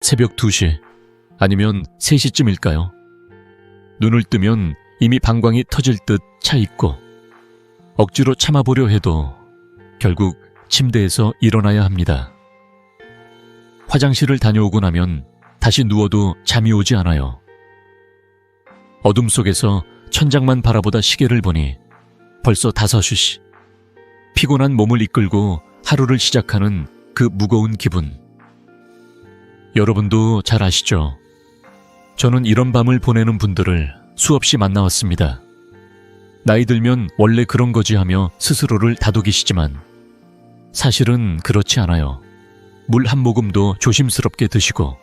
새벽 2시 아니면 3시쯤일까요? 눈을 뜨면 이미 방광이 터질 듯 차 있고 억지로 참아보려 해도 결국 침대에서 일어나야 합니다. 화장실을 다녀오고 나면 다시 누워도 잠이 오지 않아요. 어둠 속에서 천장만 바라보다 시계를 보니 벌써 5시. 피곤한 몸을 이끌고 하루를 시작하는 그 무거운 기분. 여러분도 잘 아시죠? 저는 이런 밤을 보내는 분들을 수없이 만나왔습니다. 나이 들면 원래 그런 거지 하며 스스로를 다독이시지만 사실은 그렇지 않아요. 물 한 모금도 조심스럽게 드시고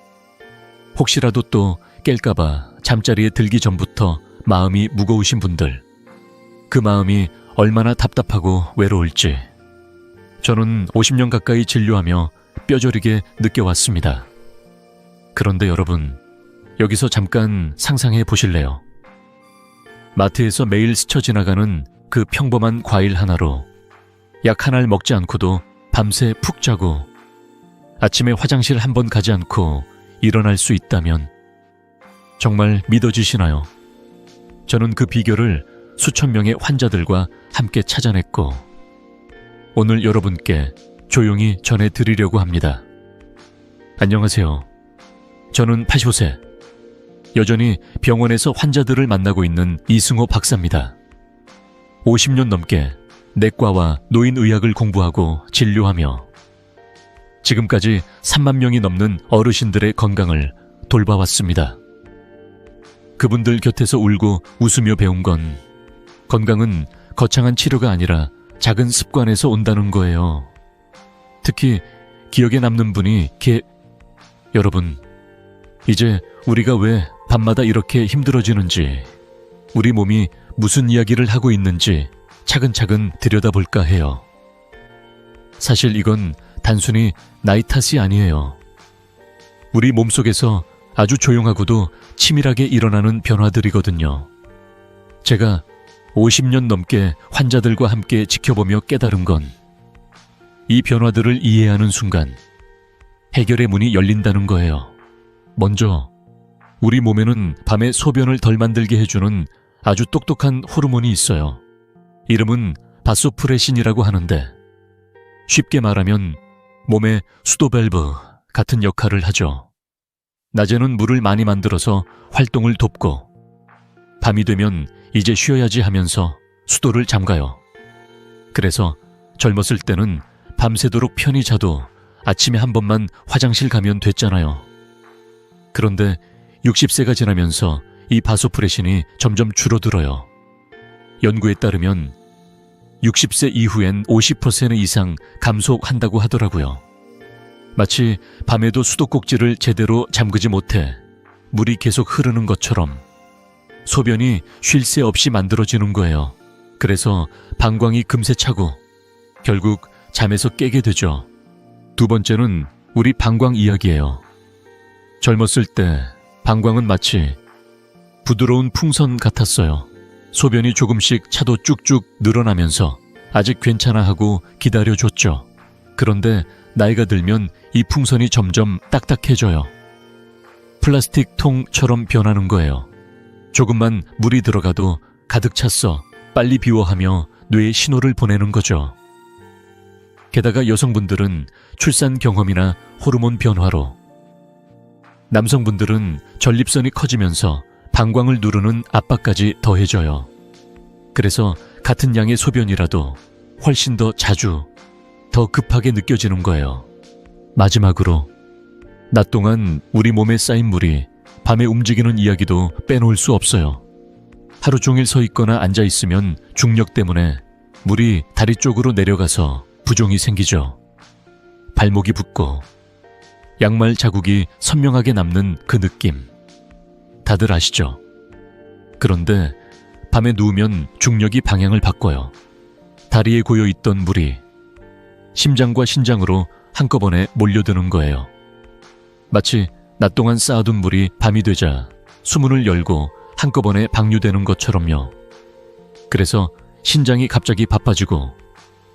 혹시라도 또 깰까봐 잠자리에 들기 전부터 마음이 무거우신 분들, 그 마음이 얼마나 답답하고 외로울지 저는 50년 가까이 진료하며 뼈저리게 느껴왔습니다. 그런데 여러분, 여기서 잠깐 상상해 보실래요? 마트에서 매일 스쳐 지나가는 그 평범한 과일 하나로 약 한 알 먹지 않고도 밤새 푹 자고 아침에 화장실 한 번 가지 않고 일어날 수 있다면 정말 믿어지시나요? 저는 그 비결을 수천 명의 환자들과 함께 찾아냈고 오늘 여러분께 조용히 전해드리려고 합니다. 안녕하세요. 저는 85세. 여전히 병원에서 환자들을 만나고 있는 이승호 박사입니다. 50년 넘게 내과와 노인의학을 공부하고 진료하며 지금까지 3만 명이 넘는 어르신들의 건강을 돌봐왔습니다. 그분들 곁에서 울고 웃으며 배운 건 건강은 거창한 치료가 아니라 작은 습관에서 온다는 거예요. 특히 기억에 남는 분이 여러분, 이제 우리가 왜 밤마다 이렇게 힘들어지는지, 우리 몸이 무슨 이야기를 하고 있는지 차근차근 들여다볼까 해요. 사실 이건 단순히 나이 탓이 아니에요. 우리 몸속에서 아주 조용하고도 치밀하게 일어나는 변화들이거든요. 제가 50년 넘게 환자들과 함께 지켜보며 깨달은 건 이 변화들을 이해하는 순간 해결의 문이 열린다는 거예요. 먼저 우리 몸에는 밤에 소변을 덜 만들게 해주는 아주 똑똑한 호르몬이 있어요. 이름은 바소프레신이라고 하는데 쉽게 말하면 몸의 수도 밸브 같은 역할을 하죠. 낮에는 물을 많이 만들어서 활동을 돕고 밤이 되면 이제 쉬어야지 하면서 수도를 잠가요. 그래서 젊었을 때는 밤새도록 편히 자도 아침에 한 번만 화장실 가면 됐잖아요. 그런데 60세가 지나면서 이 바소프레신이 점점 줄어들어요. 연구에 따르면 60세 이후엔 50% 이상 감소한다고 하더라고요. 마치 밤에도 수도꼭지를 제대로 잠그지 못해 물이 계속 흐르는 것처럼 소변이 쉴 새 없이 만들어지는 거예요. 그래서 방광이 금세 차고 결국 잠에서 깨게 되죠. 두 번째는 우리 방광 이야기예요. 젊었을 때 방광은 마치 부드러운 풍선 같았어요. 소변이 조금씩 차도 쭉쭉 늘어나면서 아직 괜찮아 하고 기다려줬죠. 그런데 나이가 들면 이 풍선이 점점 딱딱해져요. 플라스틱 통처럼 변하는 거예요. 조금만 물이 들어가도 가득 찼어, 빨리 비워하며 뇌에 신호를 보내는 거죠. 게다가 여성분들은 출산 경험이나 호르몬 변화로, 남성분들은 전립선이 커지면서 방광을 누르는 압박까지 더해져요. 그래서 같은 양의 소변이라도 훨씬 더 자주, 더 급하게 느껴지는 거예요. 마지막으로 낮 동안 우리 몸에 쌓인 물이 밤에 움직이는 이야기도 빼놓을 수 없어요. 하루 종일 서 있거나 앉아 있으면 중력 때문에 물이 다리 쪽으로 내려가서 부종이 생기죠. 발목이 붓고 양말 자국이 선명하게 남는 그 느낌. 다들 아시죠? 그런데 밤에 누우면 중력이 방향을 바꿔요. 다리에 고여있던 물이 심장과 신장으로 한꺼번에 몰려드는 거예요. 마치 낮 동안 쌓아둔 물이 밤이 되자 수문을 열고 한꺼번에 방류되는 것처럼요. 그래서 신장이 갑자기 바빠지고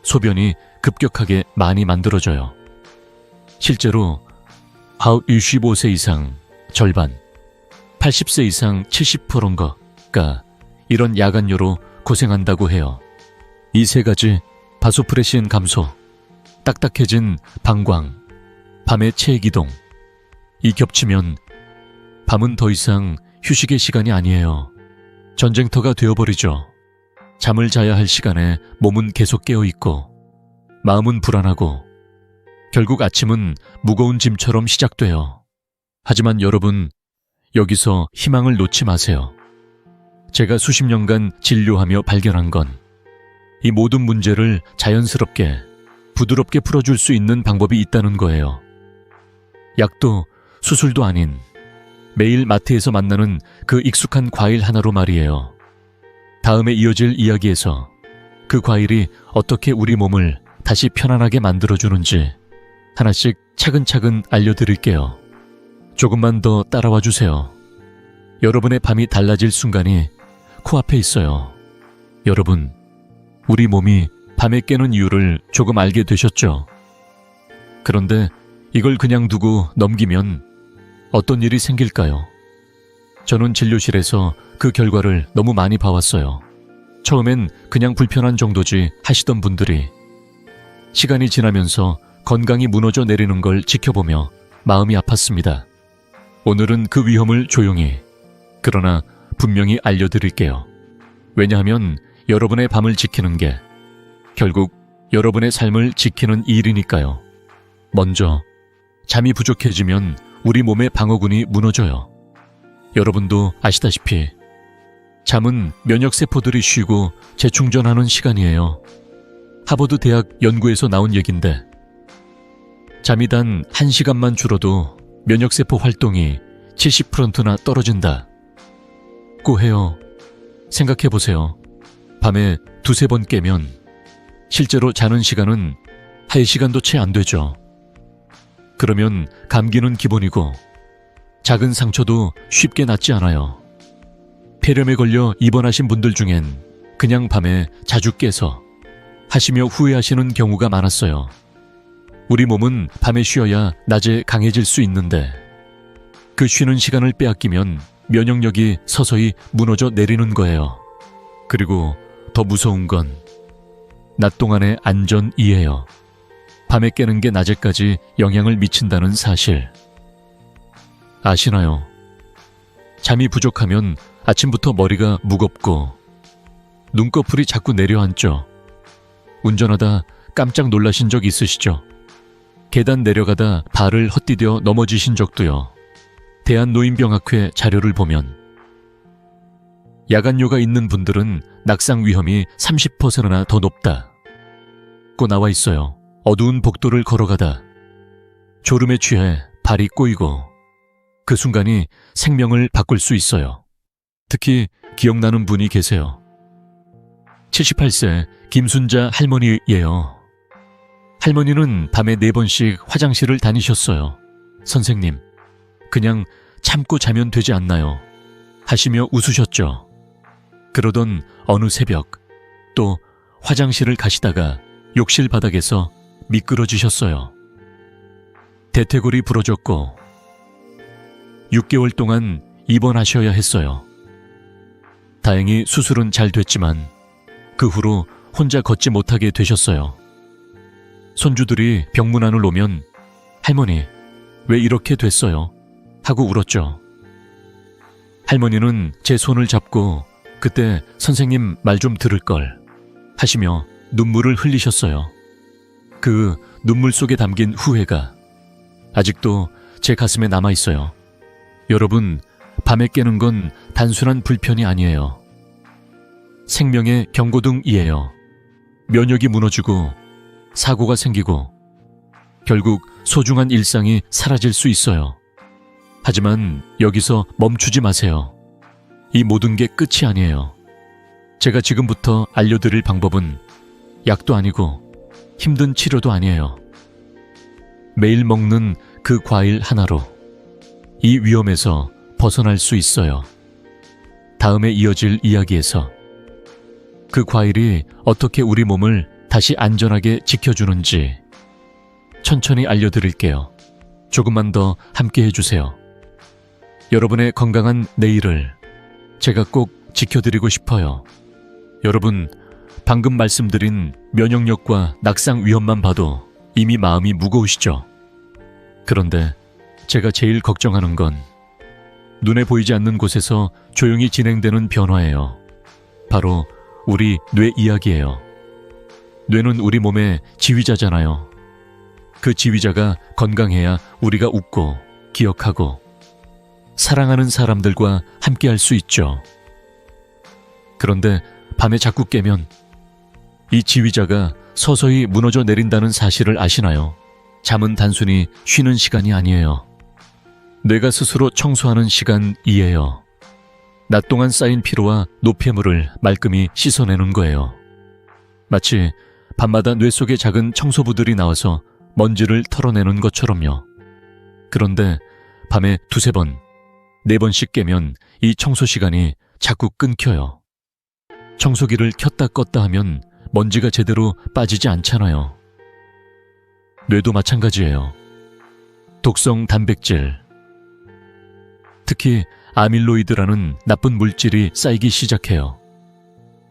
소변이 급격하게 많이 만들어져요. 실제로 65세 이상 절반, 80세 이상 70%인가가 이런 야간요로 고생한다고 해요. 이 세 가지 바소프레신 감소, 딱딱해진 방광, 밤의 체액이동, 이 겹치면 밤은 더 이상 휴식의 시간이 아니에요. 전쟁터가 되어버리죠. 잠을 자야 할 시간에 몸은 계속 깨어있고 마음은 불안하고 결국 아침은 무거운 짐처럼 시작돼요. 하지만 여러분, 여기서 희망을 놓지 마세요. 제가 수십 년간 진료하며 발견한 건 이 모든 문제를 자연스럽게, 부드럽게 풀어줄 수 있는 방법이 있다는 거예요. 약도 수술도 아닌 매일 마트에서 만나는 그 익숙한 과일 하나로 말이에요. 다음에 이어질 이야기에서 그 과일이 어떻게 우리 몸을 다시 편안하게 만들어주는지 하나씩 차근차근 알려드릴게요. 조금만 더 따라와 주세요. 여러분의 밤이 달라질 순간이 코앞에 있어요. 여러분, 우리 몸이 밤에 깨는 이유를 조금 알게 되셨죠? 그런데 이걸 그냥 두고 넘기면 어떤 일이 생길까요? 저는 진료실에서 그 결과를 너무 많이 봐왔어요. 처음엔 그냥 불편한 정도지 하시던 분들이 시간이 지나면서 건강이 무너져 내리는 걸 지켜보며 마음이 아팠습니다. 오늘은 그 위험을 조용히, 그러나 분명히 알려드릴게요. 왜냐하면 여러분의 밤을 지키는 게 결국 여러분의 삶을 지키는 일이니까요. 먼저, 잠이 부족해지면 우리 몸의 방어군이 무너져요. 여러분도 아시다시피 잠은 면역세포들이 쉬고 재충전하는 시간이에요. 하버드 대학 연구에서 나온 얘긴데 잠이 단 1시간만 줄어도 면역세포 활동이 70%나 떨어진다고 해요. 생각해보세요. 밤에 두세 번 깨면 실제로 자는 시간은 1시간도 채 안 되죠. 그러면 감기는 기본이고 작은 상처도 쉽게 낫지 않아요. 폐렴에 걸려 입원하신 분들 중엔 그냥 밤에 자주 깨서 하시며 후회하시는 경우가 많았어요. 우리 몸은 밤에 쉬어야 낮에 강해질 수 있는데 그 쉬는 시간을 빼앗기면 면역력이 서서히 무너져 내리는 거예요. 그리고 더 무서운 건 낮 동안의 안전이에요. 밤에 깨는 게 낮에까지 영향을 미친다는 사실. 아시나요? 잠이 부족하면 아침부터 머리가 무겁고 눈꺼풀이 자꾸 내려앉죠. 운전하다 깜짝 놀라신 적 있으시죠? 계단 내려가다 발을 헛디뎌 넘어지신 적도요. 대한노인병학회 자료를 보면 야간요가 있는 분들은 낙상 위험이 30%나 더 높다고 나와 있어요. 어두운 복도를 걸어가다 졸음에 취해 발이 꼬이고 그 순간이 생명을 바꿀 수 있어요. 특히 기억나는 분이 계세요. 78세 김순자 할머니예요. 할머니는 밤에 4번씩 화장실을 다니셨어요. 선생님, 그냥 참고 자면 되지 않나요? 하시며 웃으셨죠. 그러던 어느 새벽 또 화장실을 가시다가 욕실 바닥에서 미끄러지셨어요. 대퇴골이 부러졌고 6개월 동안 입원하셔야 했어요. 다행히 수술은 잘 됐지만 그 후로 혼자 걷지 못하게 되셨어요. 손주들이 병문안을 오면 할머니, 왜 이렇게 됐어요? 하고 울었죠. 할머니는 제 손을 잡고 그때 선생님 말 좀 들을 걸 하시며 눈물을 흘리셨어요. 그 눈물 속에 담긴 후회가 아직도 제 가슴에 남아있어요. 여러분, 밤에 깨는 건 단순한 불편이 아니에요. 생명의 경고등이에요. 면역이 무너지고 사고가 생기고 결국 소중한 일상이 사라질 수 있어요. 하지만 여기서 멈추지 마세요. 이 모든 게 끝이 아니에요. 제가 지금부터 알려드릴 방법은 약도 아니고 힘든 치료도 아니에요. 매일 먹는 그 과일 하나로 이 위험에서 벗어날 수 있어요. 다음에 이어질 이야기에서 그 과일이 어떻게 우리 몸을 다시 안전하게 지켜주는지 천천히 알려드릴게요. 조금만 더 함께 해주세요. 여러분의 건강한 내일을 제가 꼭 지켜드리고 싶어요. 여러분, 방금 말씀드린 면역력과 낙상 위험만 봐도 이미 마음이 무거우시죠? 그런데 제가 제일 걱정하는 건 눈에 보이지 않는 곳에서 조용히 진행되는 변화예요. 바로 우리 뇌 이야기예요. 뇌는 우리 몸의 지휘자잖아요. 그 지휘자가 건강해야 우리가 웃고 기억하고 사랑하는 사람들과 함께 할 수 있죠. 그런데 밤에 자꾸 깨면 이 지휘자가 서서히 무너져 내린다는 사실을 아시나요? 잠은 단순히 쉬는 시간이 아니에요. 뇌가 스스로 청소하는 시간이에요. 낮 동안 쌓인 피로와 노폐물을 말끔히 씻어내는 거예요. 마치 밤마다 뇌 속의 작은 청소부들이 나와서 먼지를 털어내는 것처럼요. 그런데 밤에 2-3번, 4번씩 깨면 이 청소 시간이 자꾸 끊겨요. 청소기를 켰다 껐다 하면 먼지가 제대로 빠지지 않잖아요. 뇌도 마찬가지예요. 독성 단백질, 특히 아밀로이드라는 나쁜 물질이 쌓이기 시작해요.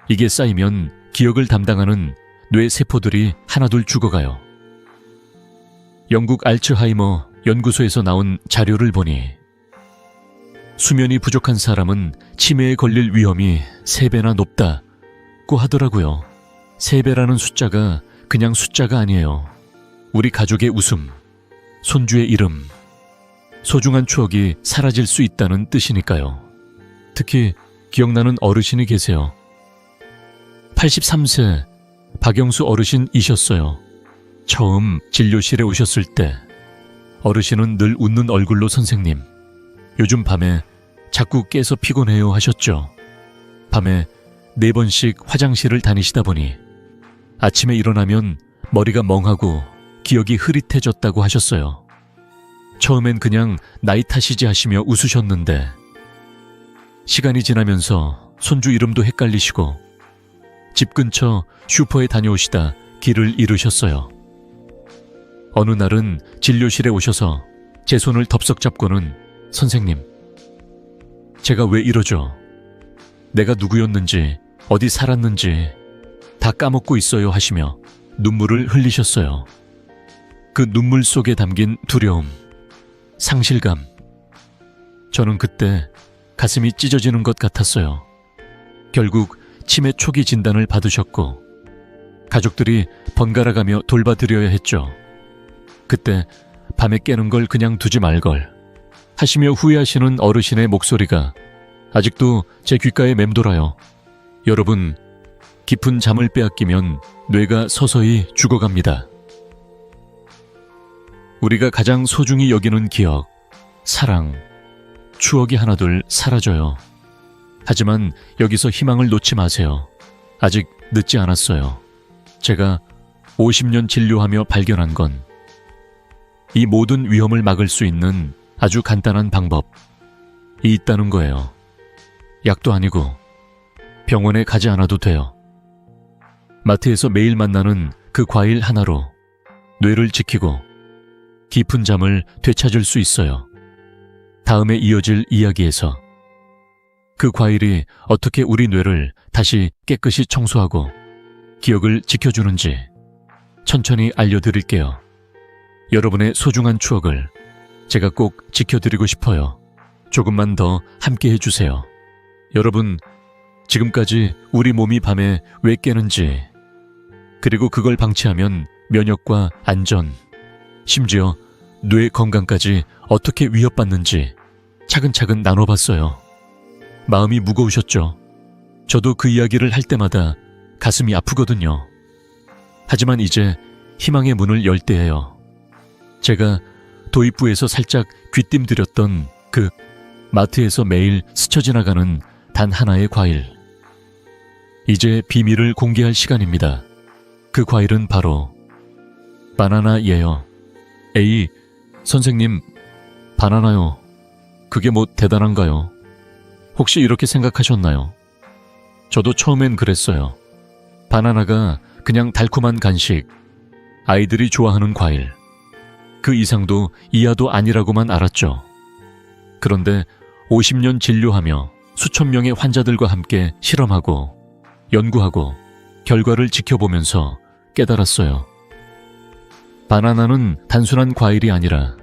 이게 쌓이면 기억을 담당하는 뇌 세포들이 하나둘 죽어가요. 영국 알츠하이머 연구소에서 나온 자료를 보니 수면이 부족한 사람은 치매에 걸릴 위험이 3배나 높다고 하더라고요. 3배라는 숫자가 그냥 숫자가 아니에요. 우리 가족의 웃음, 손주의 이름, 소중한 추억이 사라질 수 있다는 뜻이니까요. 특히 기억나는 어르신이 계세요. 83세 박영수 어르신이셨어요. 처음 진료실에 오셨을 때 어르신은 늘 웃는 얼굴로 선생님, 요즘 밤에 자꾸 깨서 피곤해요 하셨죠. 밤에 4번씩 화장실을 다니시다 보니 아침에 일어나면 머리가 멍하고 기억이 흐릿해졌다고 하셨어요. 처음엔 그냥 나이 탓이지 하시며 웃으셨는데 시간이 지나면서 손주 이름도 헷갈리시고 집 근처 슈퍼에 다녀오시다 길을 잃으셨어요. 어느 날은 진료실에 오셔서 제 손을 덥석 잡고는 선생님, 제가 왜 이러죠? 내가 누구였는지, 어디 살았는지 다 까먹고 있어요 하시며 눈물을 흘리셨어요. 그 눈물 속에 담긴 두려움, 상실감. 저는 그때 가슴이 찢어지는 것 같았어요. 결국 치매 초기 진단을 받으셨고 가족들이 번갈아가며 돌봐드려야 했죠. 그때 밤에 깨는 걸 그냥 두지 말걸 하시며 후회하시는 어르신의 목소리가 아직도 제 귓가에 맴돌아요. 여러분, 깊은 잠을 빼앗기면 뇌가 서서히 죽어갑니다. 우리가 가장 소중히 여기는 기억, 사랑, 추억이 하나둘 사라져요. 하지만 여기서 희망을 놓지 마세요. 아직 늦지 않았어요. 제가 50년 진료하며 발견한 건 이 모든 위험을 막을 수 있는 아주 간단한 방법이 있다는 거예요. 약도 아니고 병원에 가지 않아도 돼요. 마트에서 매일 만나는 그 과일 하나로 뇌를 지키고 깊은 잠을 되찾을 수 있어요. 다음에 이어질 이야기에서 그 과일이 어떻게 우리 뇌를 다시 깨끗이 청소하고 기억을 지켜주는지 천천히 알려드릴게요. 여러분의 소중한 추억을 제가 꼭 지켜드리고 싶어요. 조금만 더 함께 해주세요. 여러분, 지금까지 우리 몸이 밤에 왜 깨는지, 그리고 그걸 방치하면 면역과 안전, 심지어 뇌 건강까지 어떻게 위협받는지 차근차근 나눠봤어요. 마음이 무거우셨죠? 저도 그 이야기를 할 때마다 가슴이 아프거든요. 하지만 이제 희망의 문을 열 때예요. 제가 도입부에서 살짝 귀띔드렸던 그 마트에서 매일 스쳐 지나가는 단 하나의 과일. 이제 비밀을 공개할 시간입니다. 그 과일은 바로 바나나예요. 에이, 선생님, 바나나요. 그게 뭐 대단한가요? 혹시 이렇게 생각하셨나요? 저도 처음엔 그랬어요. 바나나가 그냥 달콤한 간식, 아이들이 좋아하는 과일. 그 이상도 이하도 아니라고만 알았죠. 그런데 50년 진료하며 수천 명의 환자들과 함께 실험하고 연구하고 결과를 지켜보면서 깨달았어요. 바나나는 단순한 과일이 아니라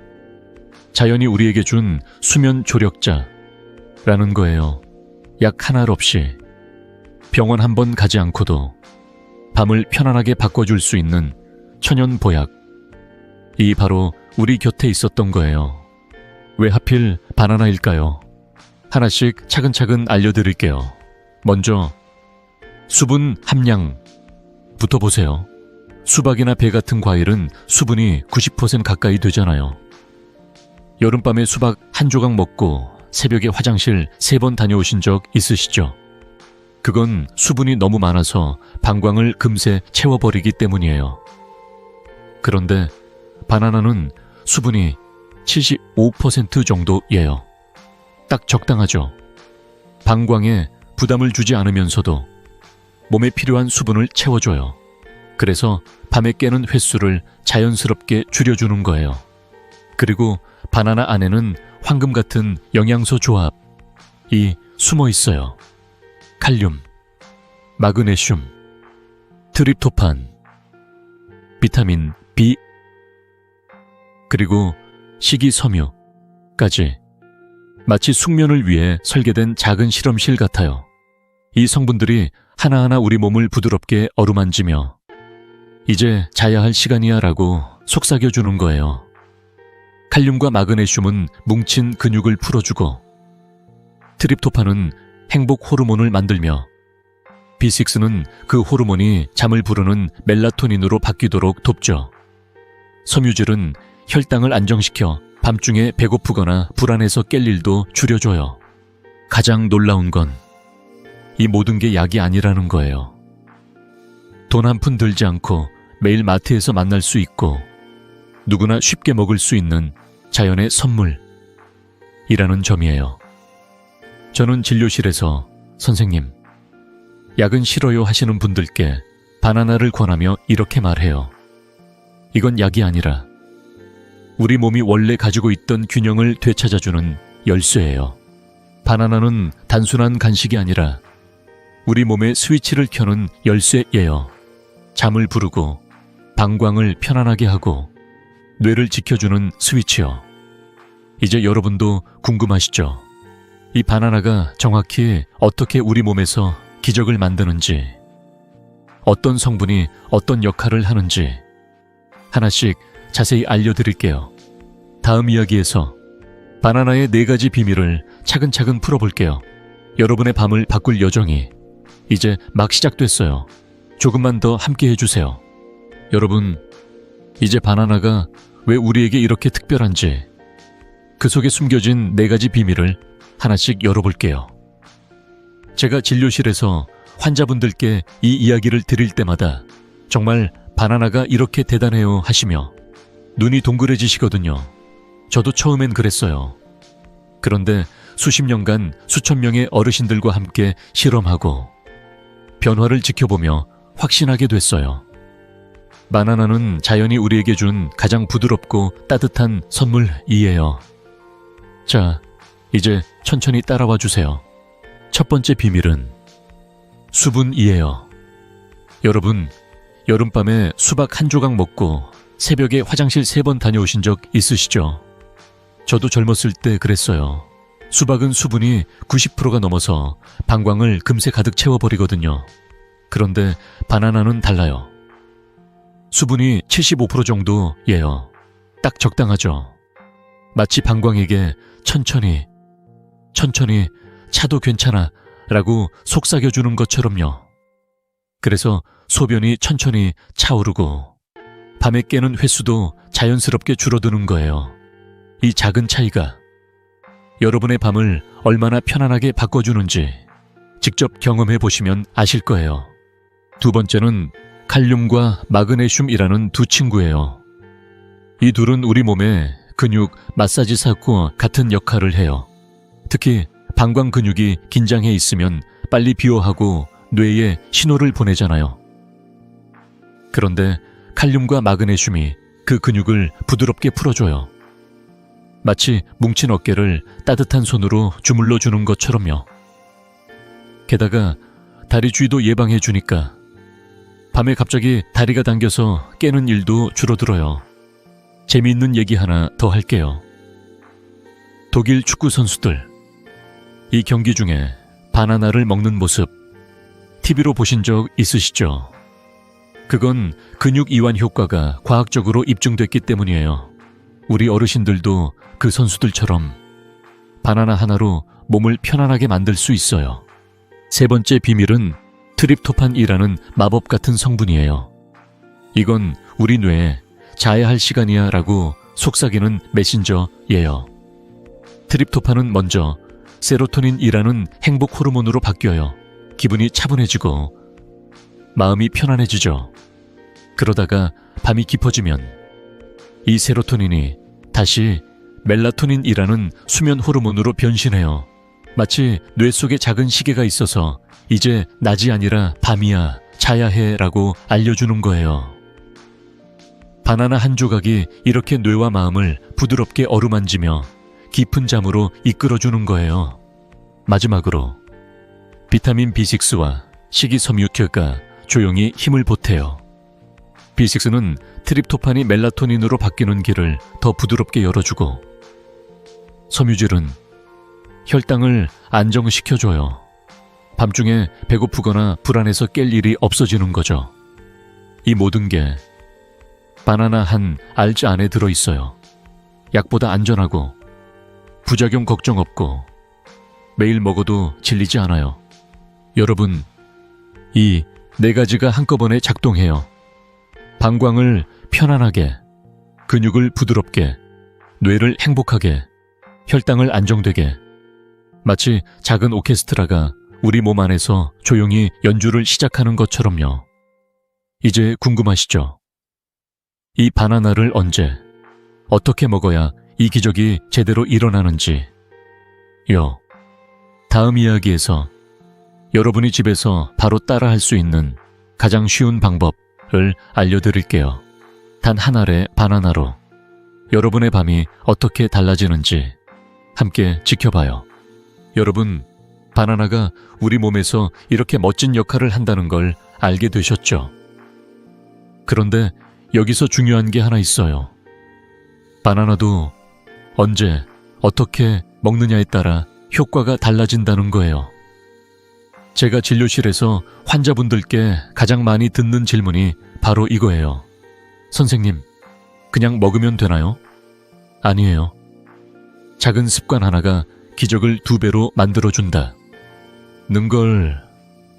자연이 우리에게 준 수면 조력자라는 거예요. 약 하나 없이 병원 한 번 가지 않고도 밤을 편안하게 바꿔줄 수 있는 천연 보약. 이 바로 우리 곁에 있었던 거예요. 왜 하필 바나나일까요? 하나씩 차근차근 알려드릴게요. 먼저 수분 함량부터 보세요. 수박이나 배 같은 과일은 수분이 90% 가까이 되잖아요. 여름밤에 수박 한 조각 먹고 새벽에 화장실 3번 다녀오신 적 있으시죠? 그건 수분이 너무 많아서 방광을 금세 채워버리기 때문이에요. 그런데 바나나는 수분이 75% 정도예요. 딱 적당하죠. 방광에 부담을 주지 않으면서도 몸에 필요한 수분을 채워줘요. 그래서 밤에 깨는 횟수를 자연스럽게 줄여주는 거예요. 그리고 바나나 안에는 황금 같은 영양소 조합이 숨어 있어요. 칼륨, 마그네슘, 트립토판, 비타민 B, 그리고 식이섬유까지. 마치 숙면을 위해 설계된 작은 실험실 같아요. 이 성분들이 하나하나 우리 몸을 부드럽게 어루만지며 이제 자야 할 시간이야 라고 속삭여주는 거예요. 칼륨과 마그네슘은 뭉친 근육을 풀어주고, 트립토판은 행복 호르몬을 만들며, B6는 그 호르몬이 잠을 부르는 멜라토닌으로 바뀌도록 돕죠. 섬유질은 혈당을 안정시켜 밤중에 배고프거나 불안해서 깰 일도 줄여줘요. 가장 놀라운 건 이 모든 게 약이 아니라는 거예요. 돈 한 푼 들지 않고 매일 마트에서 만날 수 있고 누구나 쉽게 먹을 수 있는 자연의 선물이라는 점이에요. 저는 진료실에서 선생님, 약은 싫어요 하시는 분들께 바나나를 권하며 이렇게 말해요. 이건 약이 아니라 우리 몸이 원래 가지고 있던 균형을 되찾아주는 열쇠예요. 바나나는 단순한 간식이 아니라 우리 몸의 스위치를 켜는 열쇠예요. 잠을 부르고 방광을 편안하게 하고 뇌를 지켜주는 스위치요. 이제 여러분도 궁금하시죠? 이 바나나가 정확히 어떻게 우리 몸에서 기적을 만드는지, 어떤 성분이 어떤 역할을 하는지 하나씩 자세히 알려드릴게요. 다음 이야기에서 바나나의 4가지 비밀을 차근차근 풀어볼게요. 여러분의 밤을 바꿀 여정이 이제 막 시작됐어요. 조금만 더 함께 해주세요. 여러분, 이제 바나나가 왜 우리에게 이렇게 특별한지, 그 속에 숨겨진 4가지 비밀을 하나씩 열어볼게요. 제가 진료실에서 환자분들께 이 이야기를 드릴 때마다 정말 바나나가 이렇게 대단해요 하시며 눈이 동그래지시거든요. 저도 처음엔 그랬어요. 그런데 수십 년간 수천 명의 어르신들과 함께 실험하고 변화를 지켜보며 확신하게 됐어요. 바나나는 자연이 우리에게 준 가장 부드럽고 따뜻한 선물이에요. 자, 이제 천천히 따라와 주세요. 첫 번째 비밀은 수분이에요. 여러분, 여름밤에 수박 한 조각 먹고 새벽에 화장실 3번 다녀오신 적 있으시죠? 저도 젊었을 때 그랬어요. 수박은 수분이 90%가 넘어서 방광을 금세 가득 채워버리거든요. 그런데 바나나는 달라요. 수분이 75% 정도예요. 딱 적당하죠. 마치 방광에게 천천히 차도 괜찮아 라고 속삭여주는 것처럼요. 그래서 소변이 천천히 차오르고 밤에 깨는 횟수도 자연스럽게 줄어드는 거예요. 이 작은 차이가 여러분의 밤을 얼마나 편안하게 바꿔주는지 직접 경험해 보시면 아실 거예요. 두 번째는 칼륨과 마그네슘이라는 두 친구예요. 이 둘은 우리 몸의 근육 마사지사과 같은 역할을 해요. 특히 방광 근육이 긴장해 있으면 빨리 비호하고 뇌에 신호를 보내잖아요. 그런데 칼륨과 마그네슘이 그 근육을 부드럽게 풀어줘요. 마치 뭉친 어깨를 따뜻한 손으로 주물러 주는 것처럼요. 게다가 다리 쥐도 예방해 주니까 밤에 갑자기 다리가 당겨서 깨는 일도 줄어들어요. 재미있는 얘기 하나 더 할게요. 독일 축구 선수들, 이 경기 중에 바나나를 먹는 모습 TV로 보신 적 있으시죠? 그건 근육 이완 효과가 과학적으로 입증됐기 때문이에요. 우리 어르신들도 그 선수들처럼 바나나 하나로 몸을 편안하게 만들 수 있어요. 세 번째 비밀은 트립토판이라는 마법 같은 성분이에요. 이건 우리 뇌에 자야 할 시간이야 라고 속삭이는 메신저예요. 트립토판은 먼저 세로토닌이라는 행복 호르몬으로 바뀌어요. 기분이 차분해지고 마음이 편안해지죠. 그러다가 밤이 깊어지면 이 세로토닌이 다시 멜라토닌이라는 수면 호르몬으로 변신해요. 마치 뇌 속에 작은 시계가 있어서 이제 낮이 아니라 밤이야, 자야 해 라고 알려주는 거예요. 바나나 한 조각이 이렇게 뇌와 마음을 부드럽게 어루만지며 깊은 잠으로 이끌어주는 거예요. 마지막으로 비타민 B6와 식이섬유효가 조용히 힘을 보태요. B6는 트립토판이 멜라토닌으로 바뀌는 길을 더 부드럽게 열어주고, 섬유질은 혈당을 안정시켜줘요. 밤중에 배고프거나 불안해서 깰 일이 없어지는 거죠. 이 모든 게 바나나 한 알즈 안에 들어있어요. 약보다 안전하고 부작용 걱정 없고 매일 먹어도 질리지 않아요. 여러분, 이 네 가지가 한꺼번에 작동해요. 방광을 편안하게, 근육을 부드럽게, 뇌를 행복하게, 혈당을 안정되게, 마치 작은 오케스트라가 우리 몸 안에서 조용히 연주를 시작하는 것처럼요. 이제 궁금하시죠? 이 바나나를 언제, 어떻게 먹어야 이 기적이 제대로 일어나는지. 다음 이야기에서 여러분이 집에서 바로 따라할 수 있는 가장 쉬운 방법을 알려드릴게요. 단 한 알의 바나나로 여러분의 밤이 어떻게 달라지는지 함께 지켜봐요. 여러분, 바나나가 우리 몸에서 이렇게 멋진 역할을 한다는 걸 알게 되셨죠? 그런데 여기서 중요한 게 하나 있어요. 바나나도 언제, 어떻게 먹느냐에 따라 효과가 달라진다는 거예요. 제가 진료실에서 환자분들께 가장 많이 듣는 질문이 바로 이거예요. 선생님, 그냥 먹으면 되나요? 아니에요. 작은 습관 하나가 기적을 2배로 만들어준다. 는 걸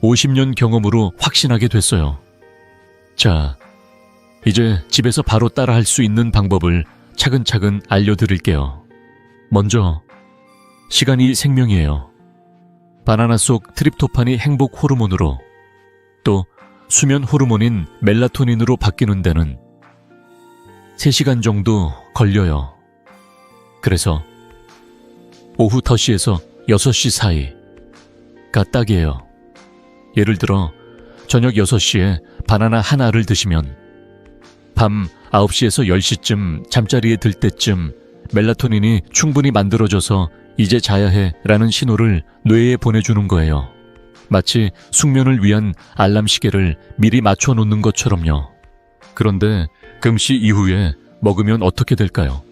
50년 경험으로 확신하게 됐어요. 자, 이제 집에서 바로 따라할 수 있는 방법을 차근차근 알려드릴게요. 먼저, 시간이 생명이에요. 바나나 속 트립토판이 행복 호르몬으로, 또 수면 호르몬인 멜라토닌으로 바뀌는 데는 3시간 정도 걸려요. 그래서 오후 5시에서 6시 사이가 딱이에요. 예를 들어 저녁 6시에 바나나 하나를 드시면 밤 9시에서 10시쯤 잠자리에 들 때쯤 멜라토닌이 충분히 만들어져서 이제 자야 해 라는 신호를 뇌에 보내주는 거예요. 마치 숙면을 위한 알람 시계를 미리 맞춰 놓는 것처럼요. 그런데 금시 이후에 먹으면 어떻게 될까요?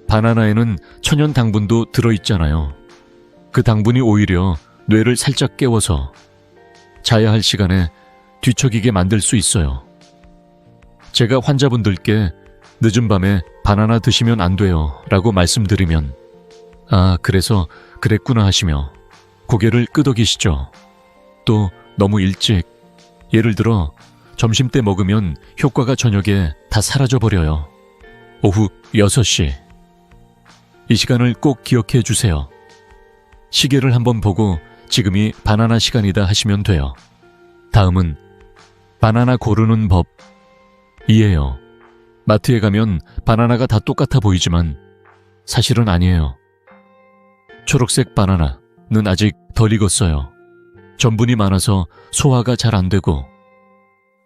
바나나에는 천연 당분도 들어있잖아요. 그 당분이 오히려 뇌를 살짝 깨워서 자야 할 시간에 뒤척이게 만들 수 있어요. 제가 환자분들께 늦은 밤에 바나나 드시면 안 돼요 라고 말씀드리면 아, 그래서 그랬구나 하시며 고개를 끄덕이시죠. 또 너무 일찍, 예를 들어 점심때 먹으면 효과가 저녁에 다 사라져버려요. 오후 6시. 이 시간을 꼭 기억해 주세요. 시계를 한번 보고 지금이 바나나 시간이다 하시면 돼요. 다음은 바나나 고르는 법이에요. 마트에 가면 바나나가 다 똑같아 보이지만 사실은 아니에요. 초록색 바나나는 아직 덜 익었어요. 전분이 많아서 소화가 잘 안 되고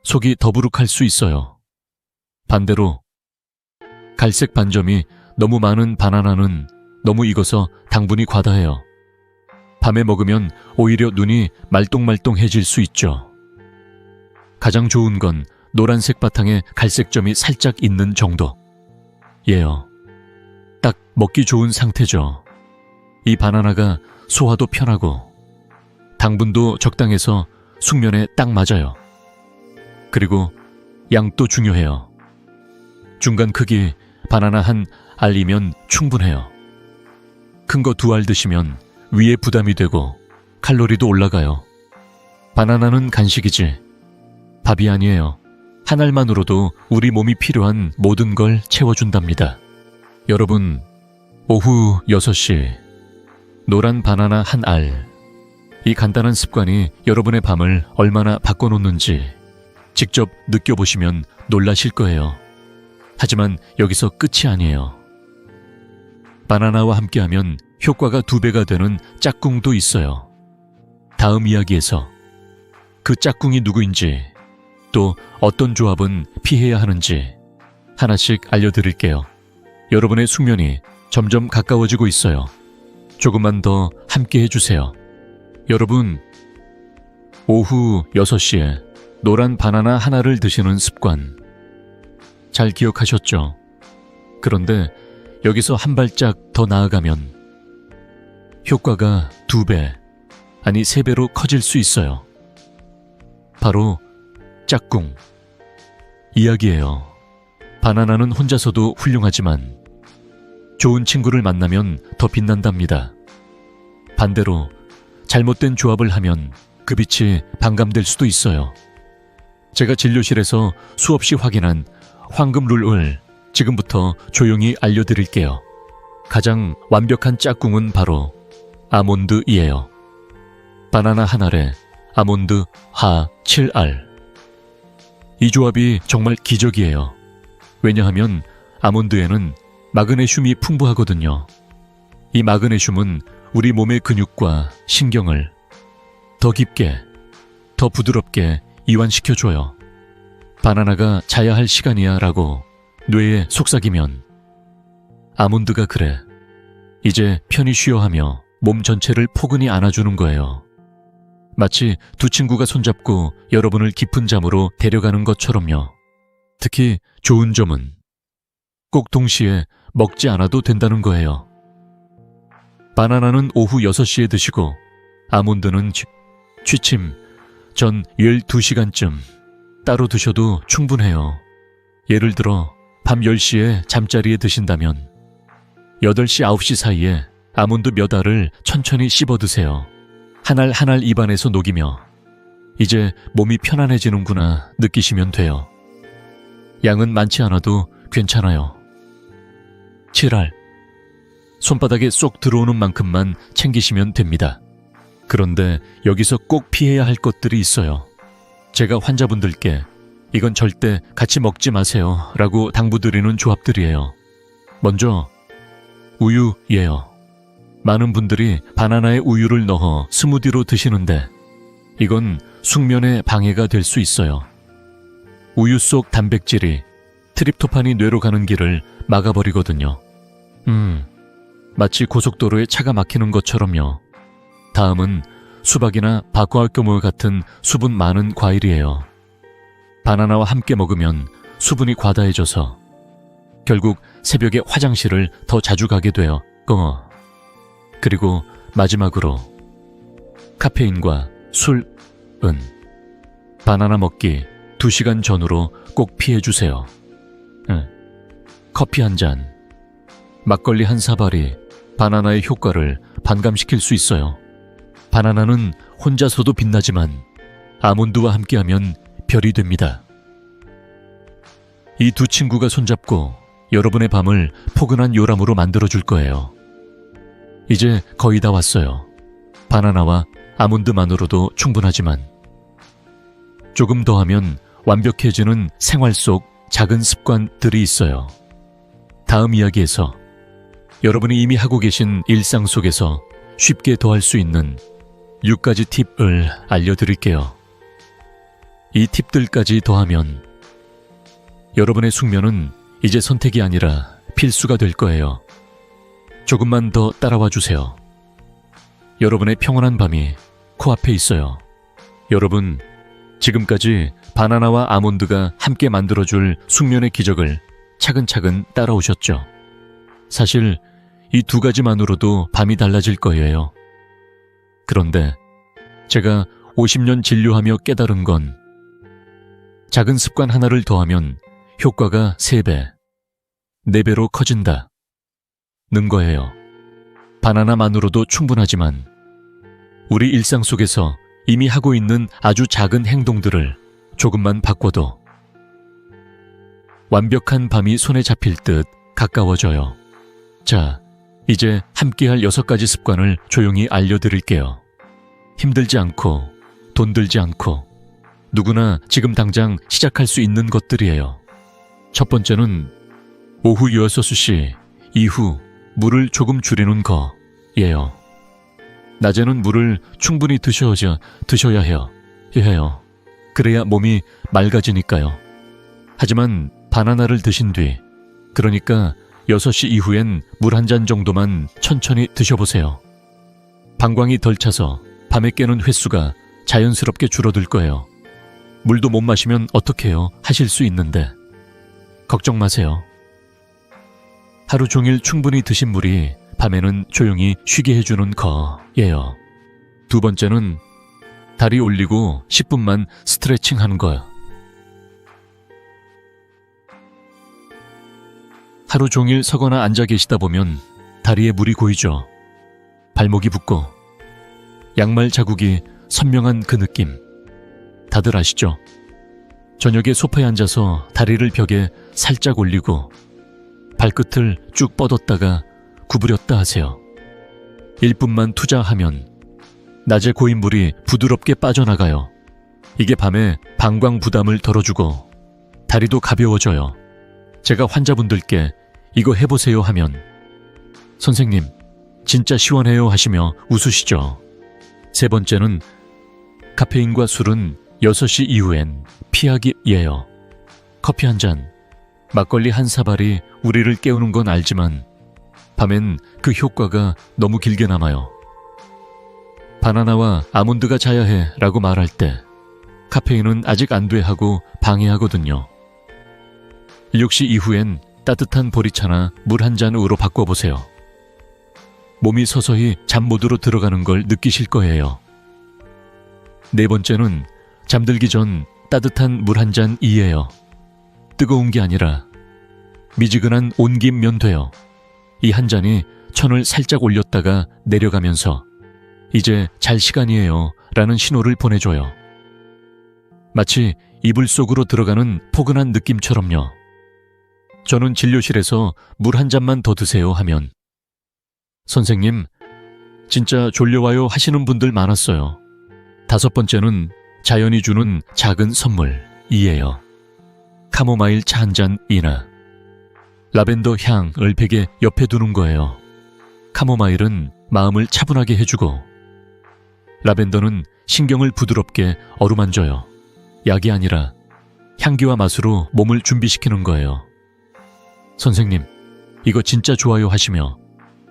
속이 더부룩할 수 있어요. 반대로 갈색 반점이 너무 많은 바나나는 너무 익어서 당분이 과다해요. 밤에 먹으면 오히려 눈이 말똥말똥해질 수 있죠. 가장 좋은 건 노란색 바탕에 갈색 점이 살짝 있는 정도. 예요. 딱 먹기 좋은 상태죠. 이 바나나가 소화도 편하고 당분도 적당해서 숙면에 딱 맞아요. 그리고 양도 중요해요. 중간 크기 바나나 한 알이면 충분해요. 큰 거 2알 드시면 위에 부담이 되고 칼로리도 올라가요. 바나나는 간식이지 밥이 아니에요. 한 알만으로도 우리 몸이 필요한 모든 걸 채워준답니다. 여러분, 오후 6시 노란 바나나 한 알. 이 간단한 습관이 여러분의 밤을 얼마나 바꿔놓는지 직접 느껴보시면 놀라실 거예요. 하지만 여기서 끝이 아니에요. 바나나와 함께하면 효과가 2배가 되는 짝꿍도 있어요. 다음 이야기에서 그 짝꿍이 누구인지 또 어떤 조합은 피해야 하는지 하나씩 알려드릴게요. 여러분의 숙면이 점점 가까워지고 있어요. 조금만 더 함께 해주세요. 여러분, 오후 6시에 노란 바나나 하나를 드시는 습관 잘 기억하셨죠? 그런데 여기서 한 발짝 더 나아가면 효과가 2배, 아니 3배로 커질 수 있어요. 바로 짝꿍 이야기예요. 바나나는 혼자서도 훌륭하지만 좋은 친구를 만나면 더 빛난답니다. 반대로 잘못된 조합을 하면 그 빛이 반감될 수도 있어요. 제가 진료실에서 수없이 확인한 황금 룰을 지금부터 조용히 알려드릴게요. 가장 완벽한 짝꿍은 바로 아몬드이에요. 바나나 한 알에 아몬드 하 7알. 이 조합이 정말 기적이에요. 왜냐하면 아몬드에는 마그네슘이 풍부하거든요. 이 마그네슘은 우리 몸의 근육과 신경을 더 깊게, 더 부드럽게 이완시켜줘요. 바나나가 자야 할 시간이야 라고 뇌에 속삭이면 아몬드가 그래, 이제 편히 쉬어 하며 몸 전체를 포근히 안아주는 거예요. 마치 2 친구가 손잡고 여러분을 깊은 잠으로 데려가는 것처럼요. 특히 좋은 점은 꼭 동시에 먹지 않아도 된다는 거예요. 바나나는 오후 6시에 드시고 아몬드는 취침 전 12시간쯤 따로 드셔도 충분해요. 예를 들어 밤 10시에 잠자리에 드신다면 8시, 9시 사이에 아몬드 몇 알을 천천히 씹어 드세요. 한 알 한 알 입안에서 녹이며 이제 몸이 편안해지는구나 느끼시면 돼요. 양은 많지 않아도 괜찮아요. 7알. 손바닥에 쏙 들어오는 만큼만 챙기시면 됩니다. 그런데 여기서 꼭 피해야 할 것들이 있어요. 제가 환자분들께 이건 절대 같이 먹지 마세요 라고 당부드리는 조합들이에요. 먼저 우유예요. 많은 분들이 바나나에 우유를 넣어 스무디로 드시는데 이건 숙면에 방해가 될 수 있어요. 우유 속 단백질이 트립토판이 뇌로 가는 길을 막아버리거든요. 마치 고속도로에 차가 막히는 것처럼요. 다음은 수박이나 바쿠아교모 같은 수분 많은 과일이에요. 바나나와 함께 먹으면 수분이 과다해져서 결국 새벽에 화장실을 더 자주 가게 돼요. 그리고 마지막으로 카페인과 술은 바나나 먹기 2시간 전으로 꼭 피해주세요. 커피 한 잔, 막걸리 한 사발이 바나나의 효과를 반감시킬 수 있어요. 바나나는 혼자서도 빛나지만 아몬드와 함께하면 별이 됩니다. 이 2 친구가 손잡고 여러분의 밤을 포근한 요람으로 만들어줄 거예요. 이제 거의 다 왔어요. 바나나와 아몬드만으로도 충분하지만 조금 더 하면 완벽해지는 생활 속 작은 습관들이 있어요. 다음 이야기에서 여러분이 이미 하고 계신 일상 속에서 쉽게 더할 수 있는 6가지 팁을 알려드릴게요. 이 팁들까지 더하면 여러분의 숙면은 이제 선택이 아니라 필수가 될 거예요. 조금만 더 따라와 주세요. 여러분의 평온한 밤이 코앞에 있어요. 여러분, 지금까지 바나나와 아몬드가 함께 만들어줄 숙면의 기적을 차근차근 따라오셨죠. 사실 이 두 가지만으로도 밤이 달라질 거예요. 그런데 제가 50년 진료하며 깨달은 건 작은 습관 하나를 더하면 효과가 3배, 4배로 커진다. 는 거예요. 바나나만으로도 충분하지만 우리 일상 속에서 이미 하고 있는 아주 작은 행동들을 조금만 바꿔도 완벽한 밤이 손에 잡힐 듯 가까워져요. 자, 이제 함께할 6가지 습관을 조용히 알려드릴게요. 힘들지 않고 돈 들지 않고 누구나 지금 당장 시작할 수 있는 것들이에요. 첫 번째는 오후 6시 이후 물을 조금 줄이는 거예요. 낮에는 물을 충분히 드셔야 해요. 그래야 몸이 맑아지니까요. 하지만 바나나를 드신 뒤, 그러니까 6시 이후엔 물 한 잔 정도만 천천히 드셔보세요. 방광이 덜 차서 밤에 깨는 횟수가 자연스럽게 줄어들 거예요. 물도 못 마시면 어떡해요? 하실 수 있는데. 걱정 마세요. 하루 종일 충분히 드신 물이 밤에는 조용히 쉬게 해주는 거예요. 두 번째는 다리 올리고 10분만 스트레칭 하는 거예요. 하루 종일 서거나 앉아 계시다 보면 다리에 물이 고이죠. 발목이 붓고 양말 자국이 선명한 그 느낌. 다들 아시죠? 저녁에 소파에 앉아서 다리를 벽에 살짝 올리고 발끝을 쭉 뻗었다가 구부렸다 하세요. 1분만 투자하면 낮에 고인 물이 부드럽게 빠져나가요. 이게 밤에 방광 부담을 덜어주고 다리도 가벼워져요. 제가 환자분들께 이거 해보세요 하면 선생님, 진짜 시원해요 하시며 웃으시죠. 세 번째는 카페인과 술은 6시 이후엔 피하기예요. 커피 한 잔, 막걸리 한 사발이 우리를 깨우는 건 알지만 밤엔 그 효과가 너무 길게 남아요. 바나나와 아몬드가 자야 해 라고 말할 때 카페인은 아직 안 돼 하고 방해하거든요. 6시 이후엔 따뜻한 보리차나 물 한 잔으로 바꿔보세요. 몸이 서서히 잠 모드로 들어가는 걸 느끼실 거예요. 네 번째는 잠들기 전 따뜻한 물 한 잔이에요. 뜨거운 게 아니라 미지근한 온김면 돼요. 이 한 잔이 천을 살짝 올렸다가 내려가면서 이제 잘 시간이에요 라는 신호를 보내줘요. 마치 이불 속으로 들어가는 포근한 느낌처럼요. 저는 진료실에서 물 한 잔만 더 드세요 하면 선생님, 진짜 졸려와요 하시는 분들 많았어요. 다섯 번째는 자연이 주는 작은 선물이에요. 카모마일 차 한 잔이나 라벤더 향을 베개 옆에 두는 거예요. 카모마일은 마음을 차분하게 해주고 라벤더는 신경을 부드럽게 어루만져요. 약이 아니라 향기와 맛으로 몸을 준비시키는 거예요. 선생님, 이거 진짜 좋아요 하시며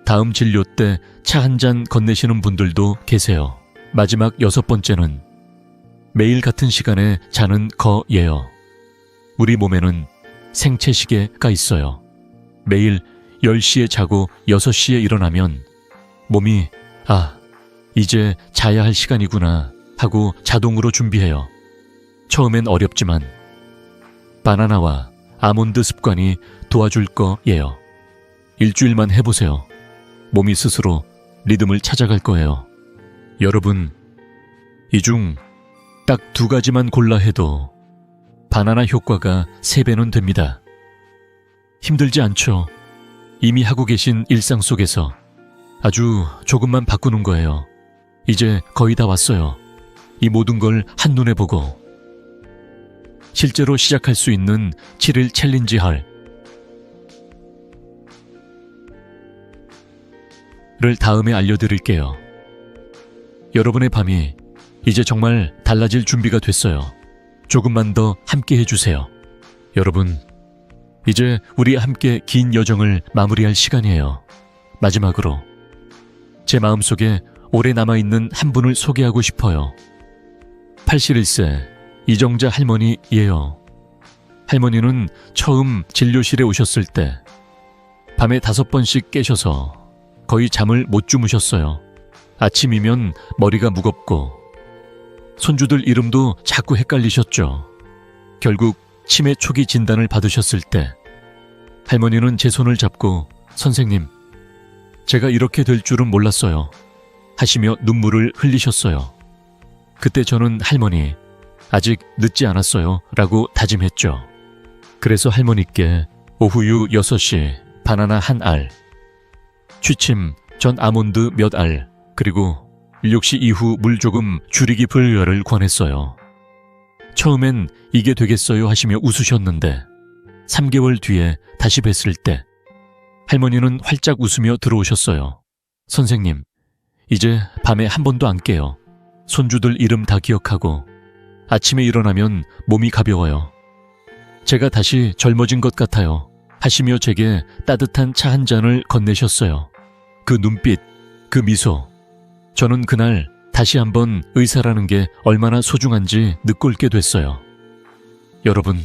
다음 진료 때 차 한 잔 건네시는 분들도 계세요. 마지막 6번째는 매일 같은 시간에 자는 거예요. 우리 몸에는 생체시계가 있어요. 매일 10시에 자고 6시에 일어나면 몸이 이제 자야 할 시간이구나 하고 자동으로 준비해요. 처음엔 어렵지만 바나나와 아몬드 습관이 도와줄 거예요. 일주일만 해보세요. 몸이 스스로 리듬을 찾아갈 거예요. 여러분, 이 중 딱 2가지만 골라 해도 바나나 효과가 3배는 됩니다. 힘들지 않죠? 이미 하고 계신 일상 속에서 아주 조금만 바꾸는 거예요. 이제 거의 다 왔어요. 이 모든 걸 한눈에 보고 실제로 시작할 수 있는 7일 챌린지 를 다음에 알려드릴게요. 여러분의 밤이 이제 정말 달라질 준비가 됐어요. 조금만 더 함께 해주세요. 여러분, 이제 우리 함께 긴 여정을 마무리할 시간이에요. 마지막으로 제 마음속에 오래 남아있는 한 분을 소개하고 싶어요. 81세 이정자 할머니예요. 할머니는 처음 진료실에 오셨을 때 밤에 5번씩 깨셔서 거의 잠을 못 주무셨어요. 아침이면 머리가 무겁고 손주들 이름도 자꾸 헷갈리셨죠. 결국 치매 초기 진단을 받으셨을 때 할머니는 제 손을 잡고 선생님, 제가 이렇게 될 줄은 몰랐어요 하시며 눈물을 흘리셨어요. 그때 저는 할머니, 아직 늦지 않았어요 라고 다짐했죠. 그래서 할머니께 오후유 6시 바나나 한 알, 취침 전 아몬드 몇 알, 그리고 6시 이후 물 조금 줄이기 불려를 권했어요. 처음엔 이게 되겠어요 하시며 웃으셨는데 3개월 뒤에 다시 뵀을 때 할머니는 활짝 웃으며 들어오셨어요. 선생님, 이제 밤에 한 번도 안 깨요. 손주들 이름 다 기억하고 아침에 일어나면 몸이 가벼워요. 제가 다시 젊어진 것 같아요 하시며 제게 따뜻한 차 한 잔을 건네셨어요. 그 눈빛, 그 미소, 저는 그날 다시 한번 의사라는 게 얼마나 소중한지 느낄게 됐어요. 여러분,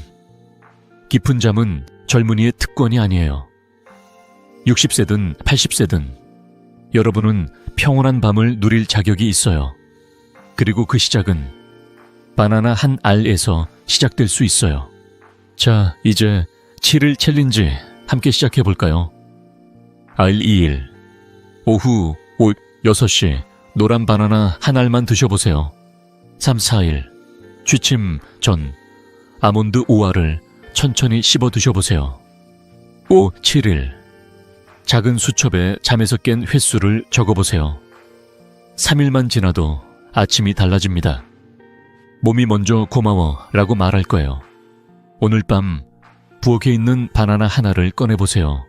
깊은 잠은 젊은이의 특권이 아니에요. 60세든 80세든 여러분은 평온한 밤을 누릴 자격이 있어요. 그리고 그 시작은 바나나 한 알에서 시작될 수 있어요. 자, 이제 7일 챌린지 함께 시작해볼까요? 알 2일 오후 6시 노란 바나나 한 알만 드셔보세요. 3, 4일 취침 전 아몬드 5알을 천천히 씹어 드셔보세요. 5, 7일 작은 수첩에 잠에서 깬 횟수를 적어보세요. 3일만 지나도 아침이 달라집니다. 몸이 먼저 고마워 라고 말할 거예요. 오늘 밤 부엌에 있는 바나나 하나를 꺼내보세요.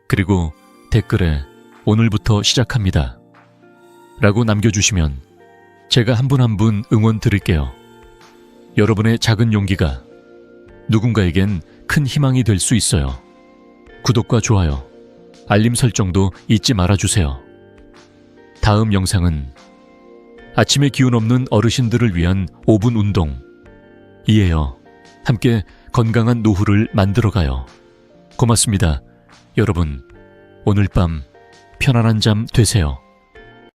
그리고 댓글에 오늘부터 시작합니다 라고 남겨주시면 제가 한 분 한 분 응원 드릴게요. 여러분의 작은 용기가 누군가에겐 큰 희망이 될 수 있어요. 구독과 좋아요, 알림 설정도 잊지 말아주세요. 다음 영상은 아침에 기운 없는 어르신들을 위한 5분 운동이에요. 함께 건강한 노후를 만들어가요. 고맙습니다. 여러분, 오늘 밤 편안한 잠 되세요.